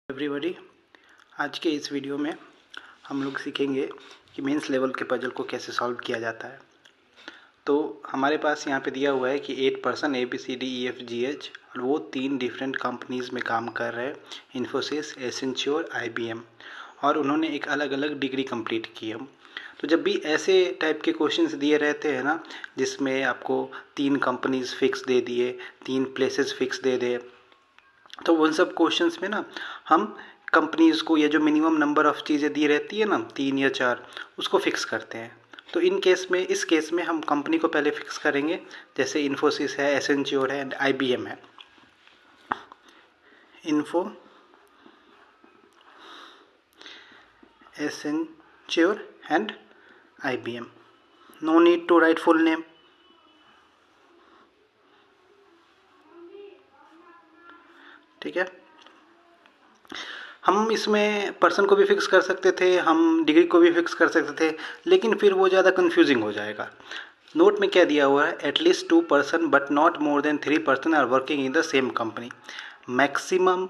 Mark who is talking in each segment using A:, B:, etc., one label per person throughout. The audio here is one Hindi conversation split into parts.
A: एवरीबॉडी, आज के इस वीडियो में हम लोग सीखेंगे कि मेंस लेवल के पजल को कैसे सॉल्व किया जाता है। तो हमारे पास यहाँ पे दिया हुआ है कि 8 पर्सन ABCDEFGH और वो 3 डिफरेंट कंपनीज़ में काम कर रहे हैं, इन्फोसिस, एसेंच्योर, IBM, और उन्होंने एक अलग अलग डिग्री कंप्लीट की है। तो जब भी ऐसे टाइप के क्वेश्चंस दिए रहते हैं ना, जिसमें आपको 3 कंपनीज़ फिक्स दे दिए, 3 प्लेसेस फिक्स दे दे, तो उन सब क्वेश्चंस में ना हम कंपनीज़ को या जो मिनिमम नंबर ऑफ़ चीज़ें दी रहती है ना 3 या 4, उसको फिक्स करते हैं। तो इस केस में हम कंपनी को पहले फिक्स करेंगे, जैसे इन्फोसिस है, एसेंच्योर है एंड IBM है। Info, Accenture and IBM। No need to write full name. ठीक है, हम इसमें पर्सन को भी फिक्स कर सकते थे, हम डिग्री को भी फिक्स कर सकते थे, लेकिन फिर वो ज़्यादा कंफ्यूजिंग हो जाएगा। नोट में क्या दिया हुआ है, at least 2 person but not more than 3 person are working in the same company. Maximum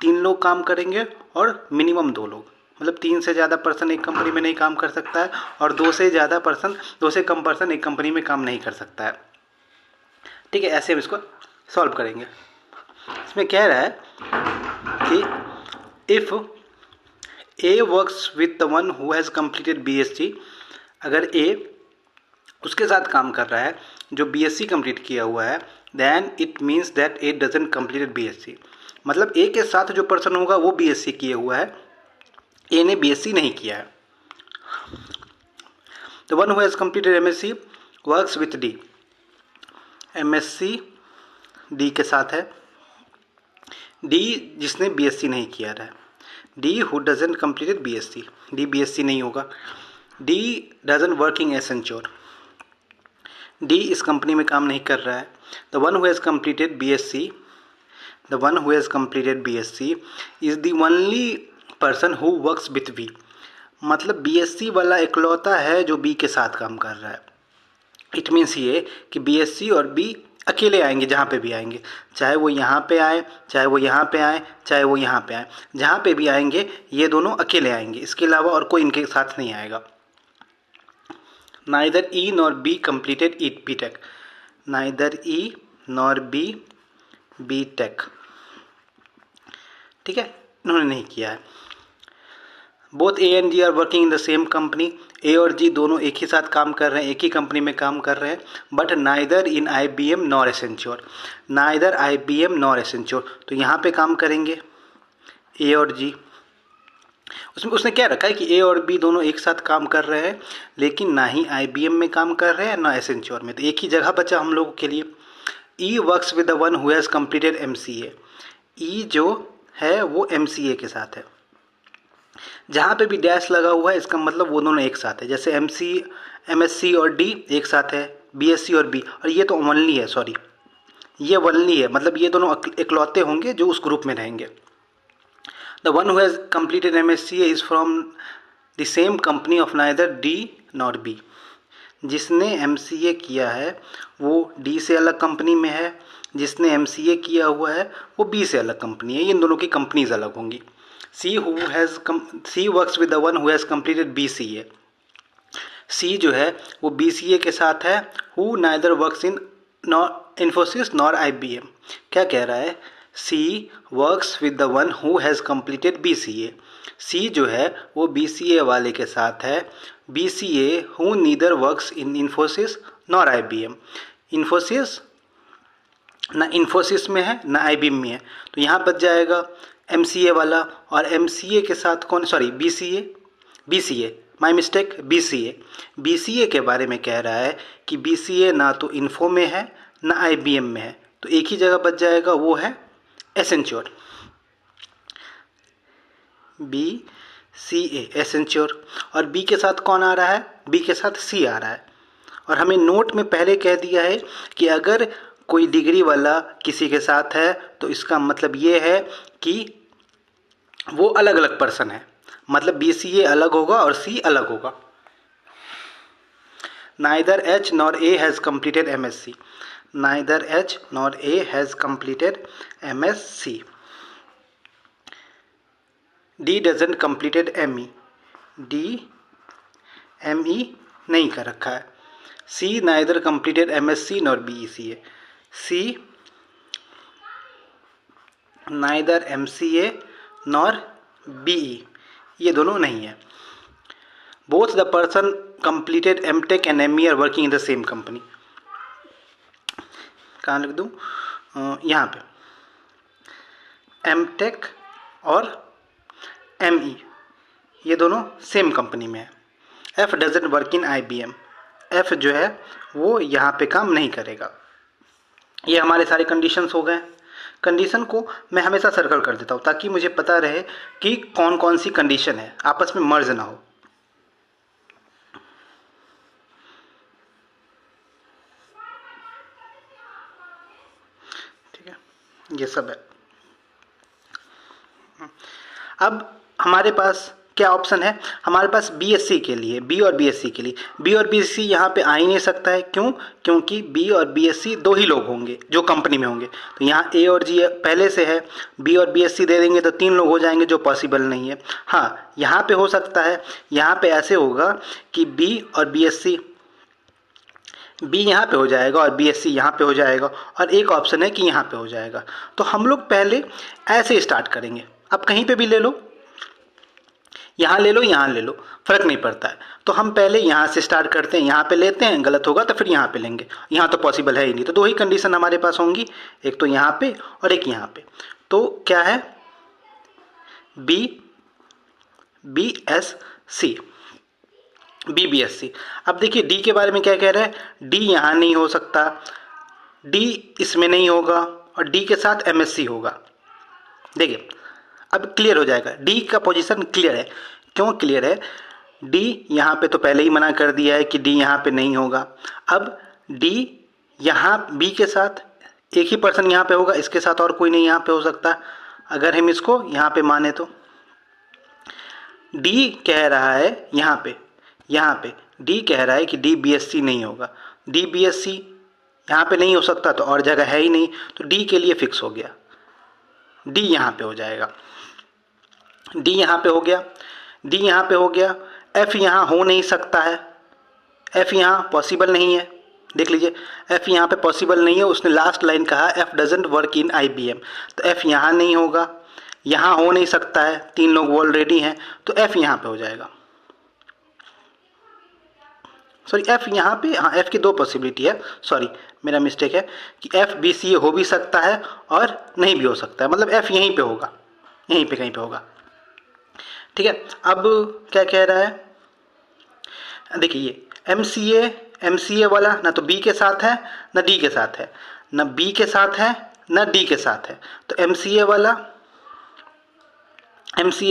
A: 3 लोग काम करेंगे और मिनिमम 2 लोग, मतलब 3 से ज़्यादा पर्सन एक कंपनी में नहीं काम कर सकता है और 2 से कम पर्सन एक कंपनी में काम नहीं कर सकता है। ठीक है, ऐसे हम इसको सॉल्व करेंगे। इसमें कह रहा है कि if A works with the one who has completed BSc, अगर A उसके साथ काम कर रहा है जो BSc कंप्लीट किया हुआ है, then it means that A doesn't completed BSc। मतलब A के साथ जो पर्सन होगा वो BSc किए हुआ है, A ने BSc नहीं किया है। The one who has completed MSc works with D, MSc D के साथ है, D जिसने BSc नहीं किया है, D who doesn't completed BSc, D BSc नहीं होगा। D डजंट वर्किंग एसेंच्योर, D इस कंपनी में काम नहीं कर रहा है। The one who has completed BSc, the one who has completed BSc is the only person who works with B। मतलब BSc वाला इकलौता है जो B के साथ काम कर रहा है। इट मीन्स ये कि BSc और B अकेले आएंगे, जहाँ पे भी आएंगे, चाहे वो यहाँ पे आए, चाहे वो यहाँ पे आए, चाहे वो यहाँ पे आए, जहाँ पे भी आएंगे ये दोनों अकेले आएंगे, इसके अलावा और कोई इनके साथ नहीं आएगा। Neither E nor B completed BTech, neither E nor B BTech, ठीक है, इन्होंने नहीं किया है। Both A and G are working in the same company, A और G दोनों एक ही साथ काम कर रहे हैं, एक ही कंपनी में काम कर रहे हैं, but neither in IBM nor Accenture, neither IBM nor Accenture. तो यहाँ पे काम करेंगे A और G। उसमें उसने क्या रखा है कि A और B दोनों एक साथ काम कर रहे हैं, लेकिन ना ही IBM में काम कर रहे हैं ना एसेंच्योर में, तो एक ही जगह बचा हम लोगों के लिए। E works with the one who has completed MCA, E जो है वो MCA के साथ है। जहाँ पे भी डैश लगा हुआ है इसका मतलब वो दोनों एक साथ है, जैसे MSc और D एक साथ है, BSc और B, और ये तो ओनली है, सॉरी ये ओनली है, मतलब ये दोनों इकलौते होंगे जो उस ग्रुप में रहेंगे। The one who has completed MSc is from the same company of neither D not B। जिसने MCA किया है वो D से अलग कंपनी में है, जिसने MCA किया हुआ है वो B से अलग कंपनी है, इन दोनों की कंपनीज अलग होंगी। C works with the one who has completed BCA, C जो है वो BCA के साथ है, who neither works in Infosys nor IBM। क्या कह रहा है, C works with the one who has completed BCA, C जो है वो BCA वाले के साथ है, BCA who neither works in Infosys nor IBM। Infosys ना इन्फोसिस में है ना IBM में है, तो यहाँ बच जाएगा MCA वाला, और MCA के साथ कौन, sorry BCA my mistake, BCA के बारे में कह रहा है कि BCA ना तो इन्फो में है ना IBM में है, तो एक ही जगह बच जाएगा, वो है एसेंच्योर, BCA एसेंच्योर। और B के साथ कौन आ रहा है, B के साथ C आ रहा है। और हमें नोट में पहले कह दिया है कि अगर कोई डिग्री वाला किसी के साथ है तो इसका मतलब ये है कि वो अलग अलग पर्सन है, मतलब BCA अलग होगा और C अलग होगा। Neither H nor A has completed MSc, neither H nor A has completed MSc। D doesn't completed M E, D M E नहीं कर रखा है। C neither completed M S C nor B E C A, C neither M C A nor B E, ये दोनों नहीं है। Both the person completed M tech and M E are working in the same company. कहाँ लिख दूँ? यहाँ पे एम टेक और एम ई ये दोनों सेम कंपनी में है। F doesn't work in I B M, F जो है वो यहाँ पे काम नहीं करेगा। ये हमारे सारे कंडीशंस हो गए। कंडीशन को मैं हमेशा सर्कल कर देता हूँ ताकि मुझे पता रहे कि कौन कौन सी कंडीशन है, आपस में मर्ज ना हो। ठीक है, ये सब है। अब हमारे पास क्या ऑप्शन है? हमारे पास बीएससी के लिए, बी और बीएससी के लिए, बी और बीएससी यहाँ पे आ ही नहीं सकता है। क्यों? क्योंकि बी और बीएससी दो ही लोग होंगे जो कंपनी में होंगे। तो यहाँ ए और जी पहले से है, बी और बीएससी दे देंगे तो 3 लोग हो जाएंगे, जो पॉसिबल नहीं है। हाँ, यहाँ पे हो सकता है, यहाँ पे ऐसे होगा कि बी और बीएससी, बी यहाँ पे हो जाएगा और बीएससी यहाँ पे हो जाएगा, और एक ऑप्शन है कि यहाँ पे हो जाएगा। तो हम लोग पहले ऐसे स्टार्ट करेंगे। अब कहीं पे भी ले लो, यहाँ ले लो, यहाँ ले लो, फ़र्क नहीं पड़ता है। तो हम पहले यहाँ से स्टार्ट करते हैं, यहाँ पे लेते हैं, गलत होगा तो फिर यहाँ पे लेंगे। यहाँ तो पॉसिबल है ही नहीं, तो 2 ही कंडीशन हमारे पास होंगी, एक तो यहाँ पे और एक यहाँ पे। तो क्या है? B B S C, B B S C. अब देखिए डी के बारे में क्या कह रहा है? डी यहाँ नहीं हो सकता, डी इसमें नहीं होगा, और डी के साथ एम एस सी होगा। देखिए अब क्लियर हो जाएगा, डी का पोजीशन क्लियर है। क्यों क्लियर है? डी यहाँ पे तो पहले ही मना कर दिया है कि डी यहाँ पे नहीं होगा। अब डी यहाँ बी के साथ एक ही पर्सन यहाँ पे होगा, इसके साथ और कोई नहीं यहाँ पे हो सकता। अगर हम इसको यहाँ पे माने तो डी कह रहा है यहाँ पे डी कह रहा है कि डी बी एस सी नहीं होगा। डी बी एस सी यहाँ पे नहीं हो सकता तो और जगह है ही नहीं, तो डी के लिए फिक्स हो गया, डी यहाँ पे हो जाएगा। डी यहाँ पे हो गया, डी यहाँ पे हो गया। एफ यहाँ हो नहीं सकता है, एफ यहाँ पॉसिबल नहीं है। देख लीजिए एफ यहाँ पे पॉसिबल नहीं है, उसने लास्ट लाइन कहा F doesn't work in I B M, तो एफ यहाँ नहीं होगा, यहाँ हो नहीं सकता है, 3 लोग ऑलरेडी हैं, तो एफ यहाँ पे हो जाएगा। सॉरी एफ यहाँ पे, हाँ एफ की 2 पॉसिबिलिटी है, सॉरी मेरा मिस्टेक है कि एफ बी सी ए हो भी सकता है और नहीं भी हो सकता है, मतलब एफ यहीं पे होगा, यहीं पे कहीं पे होगा। ठीक है, अब क्या कह रहा है? देखिए ये एम सी ए वाला ना तो बी के साथ है ना डी के साथ है, ना बी के साथ है ना डी के साथ है। तो एम सी ए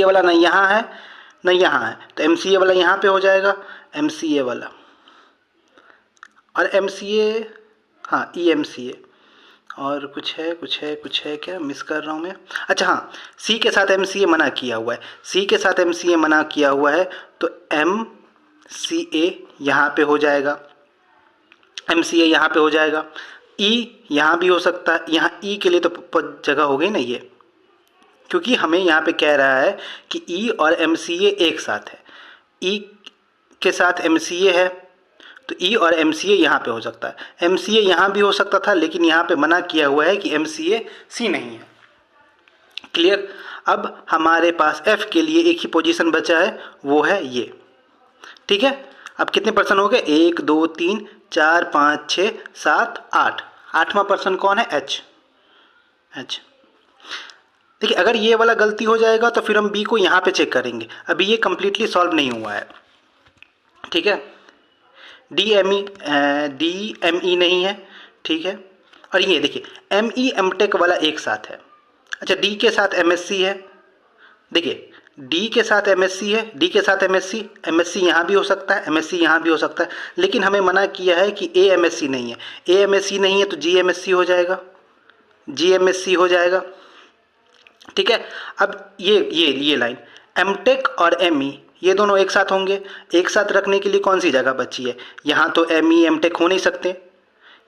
A: वाला ना यहाँ है ना यहाँ है, तो एम सी ए वाला यहाँ पे हो जाएगा, एम सी ए वाला। और एम सी ए, हाँ ई एम सी ए, और कुछ है क्या मिस कर रहा हूँ मैं? अच्छा हाँ, सी के साथ एम सी ए मना किया हुआ है, सी के साथ एम सी ए मना किया हुआ है, तो एम सी ए यहाँ पे हो जाएगा, एम सी ए यहाँ पे हो जाएगा। ई यहाँ भी हो सकता है, यहाँ ई के लिए तो जगह हो गई ना ये, क्योंकि हमें यहाँ पे कह रहा है कि ई और एम सी ए एक साथ है, ई के साथ एम सी ए है, तो ई और एम सी ए यहाँ पे हो सकता है। एम सी ए यहाँ भी हो सकता था, लेकिन यहाँ पे मना किया हुआ है कि एम सी ए सी नहीं है। क्लियर? अब हमारे पास एफ के लिए एक ही पोजीशन बचा है, वो है ये। ठीक है, अब कितने पर्सन हो गए? 1 2 3 4 5 6 7 8, 8वां पर्सन कौन है? एच। देखिए अगर ये वाला गलती हो जाएगा तो फिर हम बी को यहाँ पे चेक करेंगे, अभी ये कम्प्लीटली सॉल्व नहीं हुआ है। ठीक है, डी एम ई नहीं है। ठीक है, और ये देखिए एम ई एम टेक वाला एक साथ है। अच्छा डी के साथ एम एस सी है, देखिए डी के साथ एम एस सी है, डी के साथ एम एस सी यहाँ भी हो सकता है, एम एस सी यहाँ भी हो सकता है, लेकिन हमें मना किया है कि ए एम एस सी नहीं है। ए एम एस सी नहीं है तो जी एम एस सी हो जाएगा, जी एम एस सी हो जाएगा। ठीक है, अब ये लाइन एम टेक और एम ई ये दोनों एक साथ होंगे, एक साथ रखने के लिए कौन सी जगह बची है? यहाँ तो एम ई एम टेक हो नहीं सकते,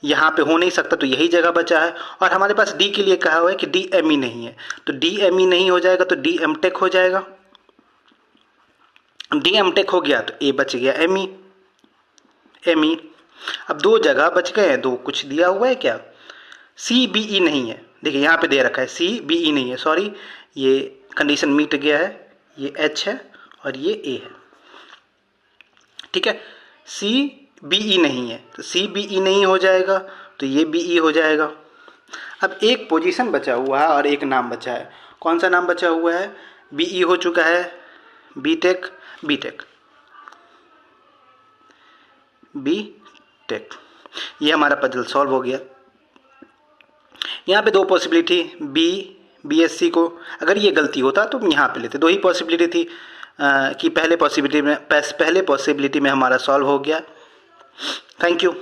A: यहाँ पे हो नहीं सकता, तो यही जगह बचा है। और हमारे पास डी के लिए कहा हुआ है कि डी एम ई नहीं है, तो डी एम ई नहीं हो जाएगा तो डी एम टेक हो जाएगा। डी एम टेक हो गया तो ए बच गया एम ई। अब दो जगह बच गए हैं, दो कुछ दिया हुआ है क्या, सी बी ई नहीं है, देखिए यहाँ पे दे रखा है सी बी ई नहीं है, सॉरी ये कंडीशन मीट गया है, ये एच है और ये ए है, ठीक है। सी बी ई नहीं है तो सी बी ई नहीं हो जाएगा तो ये बी ई हो जाएगा। अब एक पोजीशन बचा हुआ है और एक नाम बचा है, कौन सा नाम बचा हुआ है, बी ई हो चुका है, बी टेक ये हमारा पजल सॉल्व हो गया। यहाँ पे दो पॉसिबिलिटी बी एस सी को, अगर ये गलती होता तो यहाँ पे लेते, दो ही पॉसिबिलिटी थी कि पहले पॉसिबिलिटी में हमारा सॉल्व हो गया। Thank you.